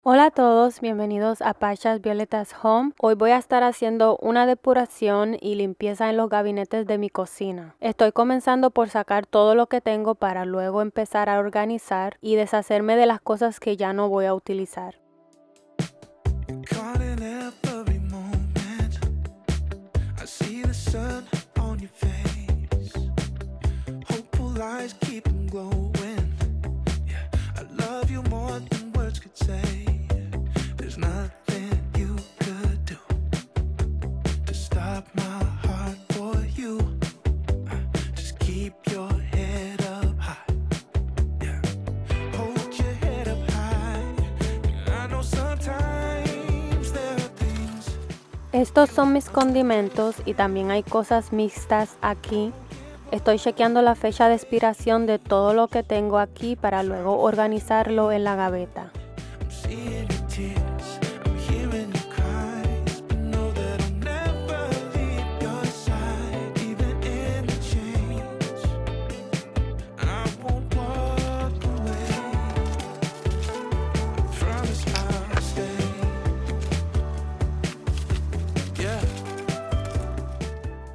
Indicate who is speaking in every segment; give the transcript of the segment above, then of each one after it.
Speaker 1: Hola a todos, bienvenidos a Pachas Violetas Home. Hoy voy a estar haciendo una depuración y limpieza en los gabinetes de mi cocina. Estoy comenzando por sacar todo lo que tengo para luego empezar a organizar y deshacerme de las cosas que ya no voy a utilizar. Estos son mis condimentos y también hay cosas mixtas aquí. Estoy chequeando la fecha de expiración de todo lo que tengo aquí para luego organizarlo en la gaveta.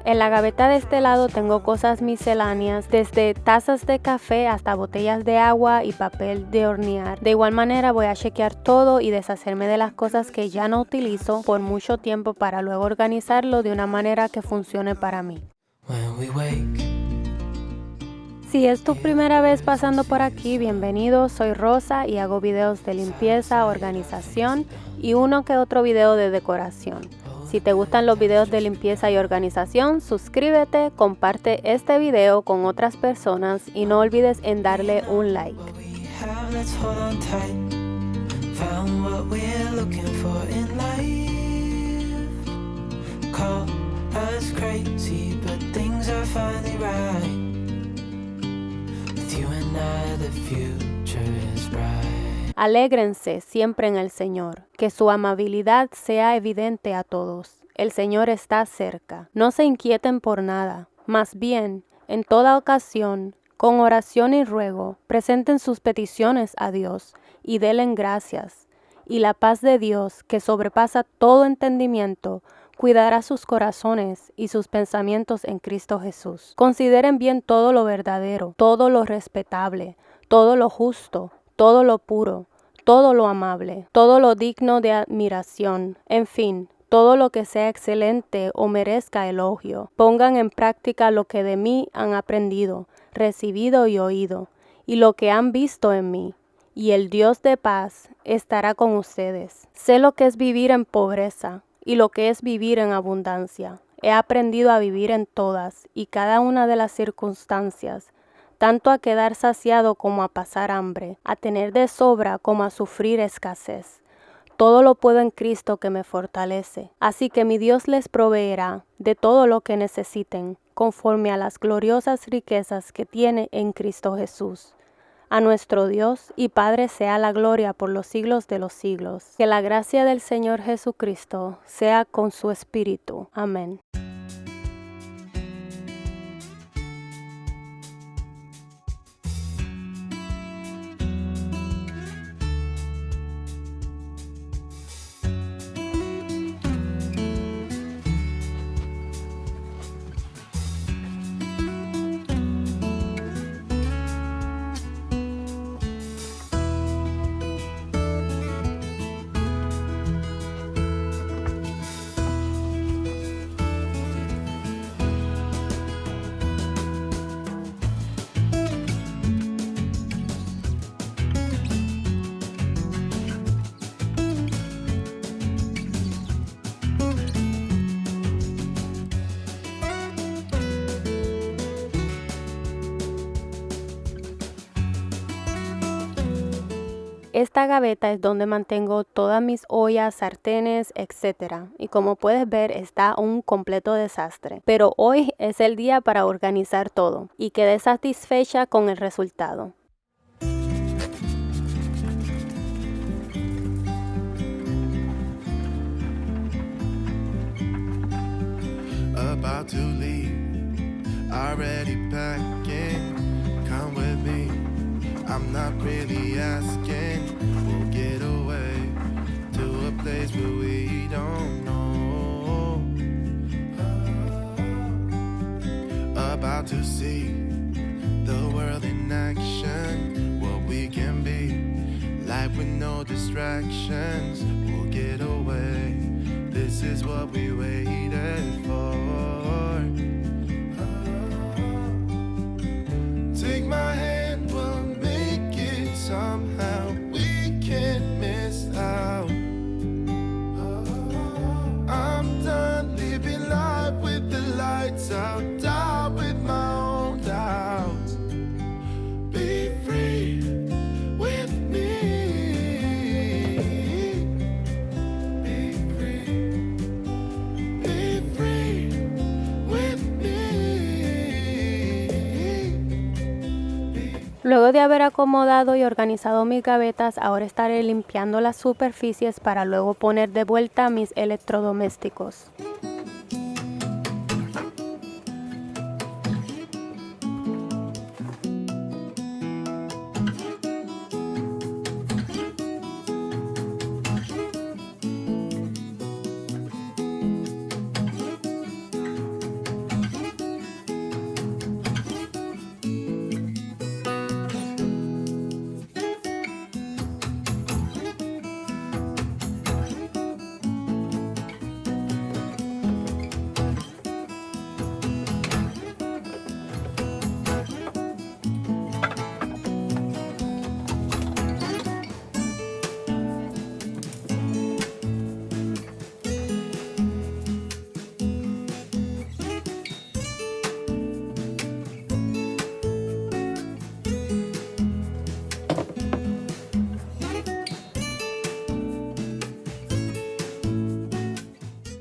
Speaker 1: En la gaveta de este lado tengo cosas misceláneas, desde tazas de café hasta botellas de agua y papel de hornear. De igual manera voy a chequear todo y deshacerme de las cosas que ya no utilizo por mucho tiempo para luego organizarlo de una manera que funcione para mí. Si es tu primera vez pasando por aquí, bienvenido, soy Rosa y hago videos de limpieza, organización y uno que otro video de decoración. Si te gustan los videos de limpieza y organización, suscríbete, comparte este video con otras personas y no olvides en darle un like. Alégrense siempre en el Señor, que su amabilidad sea evidente a todos. El Señor está cerca. No se inquieten por nada, más bien, en toda ocasión, con oración y ruego, presenten sus peticiones a Dios y denle gracias. Y la paz de Dios, que sobrepasa todo entendimiento, cuidará sus corazones y sus pensamientos en Cristo Jesús. Consideren bien todo lo verdadero, todo lo respetable, todo lo justo, todo lo puro, todo lo amable, todo lo digno de admiración, en fin, todo lo que sea excelente o merezca elogio. Pongan en práctica lo que de mí han aprendido, recibido y oído, y lo que han visto en mí, y el Dios de paz estará con ustedes. Sé lo que es vivir en pobreza y lo que es vivir en abundancia. He aprendido a vivir en todas y cada una de las circunstancias, tanto a quedar saciado como a pasar hambre, a tener de sobra como a sufrir escasez. Todo lo puedo en Cristo que me fortalece. Así que mi Dios les proveerá de todo lo que necesiten, conforme a las gloriosas riquezas que tiene en Cristo Jesús. A nuestro Dios y Padre sea la gloria por los siglos de los siglos. Que la gracia del Señor Jesucristo sea con su espíritu. Amén. Esta gaveta es donde mantengo todas mis ollas, sartenes, etc. Y como puedes ver, está un completo desastre. Pero hoy es el día para organizar todo y quedé satisfecha con el resultado.
Speaker 2: About to leave, already packing. Come with me, I'm not really asking. We'll get away place where we don't know. About to see the world in action, what we can be, life with no distractions. We'll get away, this is what we waited for. Take my hand, we'll make it somehow. We can't miss out. I'm done living life with the lights out, die with my own doubts. Be free with me. Be free. Be free with me.
Speaker 1: Luego de haber acomodado y organizado mis gavetas, ahora estaré limpiando las superficies para luego poner de vuelta mis electrodomésticos.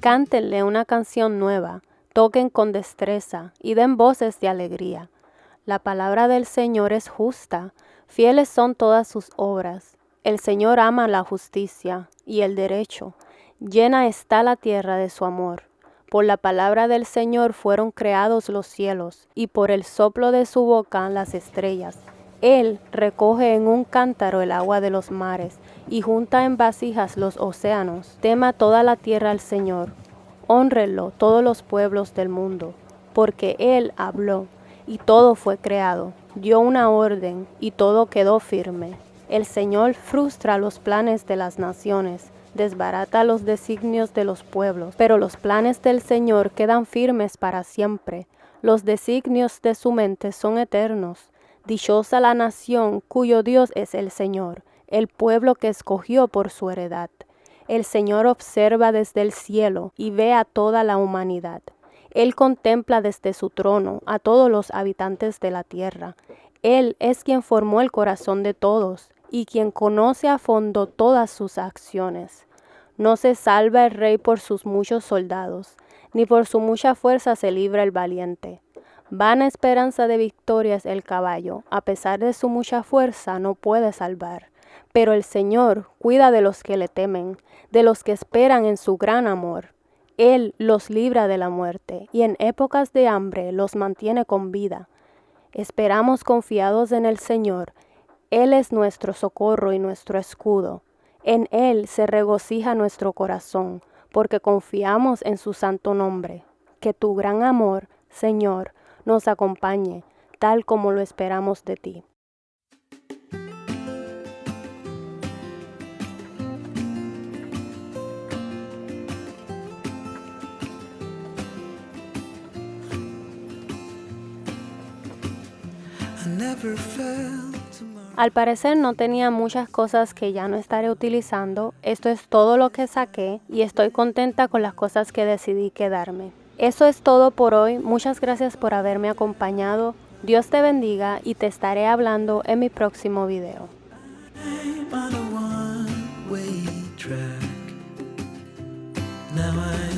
Speaker 1: Cántenle una canción nueva, toquen con destreza y den voces de alegría. La palabra del Señor es justa, fieles son todas sus obras. El Señor ama la justicia y el derecho, llena está la tierra de su amor. Por la palabra del Señor fueron creados los cielos, y por el soplo de su boca las estrellas. Él recoge en un cántaro el agua de los mares, y junta en vasijas los océanos. Tema toda la tierra al Señor. Hónrenlo todos los pueblos del mundo, porque Él habló, y todo fue creado. Dio una orden, y todo quedó firme. El Señor frustra los planes de las naciones, desbarata los designios de los pueblos, pero los planes del Señor quedan firmes para siempre. Los designios de su mente son eternos. Dichosa la nación cuyo Dios es el Señor, el pueblo que escogió por su heredad. El Señor observa desde el cielo y ve a toda la humanidad. Él contempla desde su trono a todos los habitantes de la tierra. Él es quien formó el corazón de todos y quien conoce a fondo todas sus acciones. No se salva el rey por sus muchos soldados, ni por su mucha fuerza se libra el valiente. Vana esperanza de victoria es el caballo, a pesar de su mucha fuerza no puede salvar. Pero el Señor cuida de los que le temen, de los que esperan en su gran amor. Él los libra de la muerte, y en épocas de hambre los mantiene con vida. Esperamos confiados en el Señor. Él es nuestro socorro y nuestro escudo. En Él se regocija nuestro corazón, porque confiamos en su santo nombre. Que tu gran amor, Señor, nos acompañe, tal como lo esperamos de ti. Al parecer no tenía muchas cosas que ya no estaré utilizando. Esto es todo lo que saqué y estoy contenta con las cosas que decidí quedarme. Eso es todo por hoy. Muchas gracias por haberme acompañado. Dios te bendiga y te estaré hablando en mi próximo video.
Speaker 3: Now I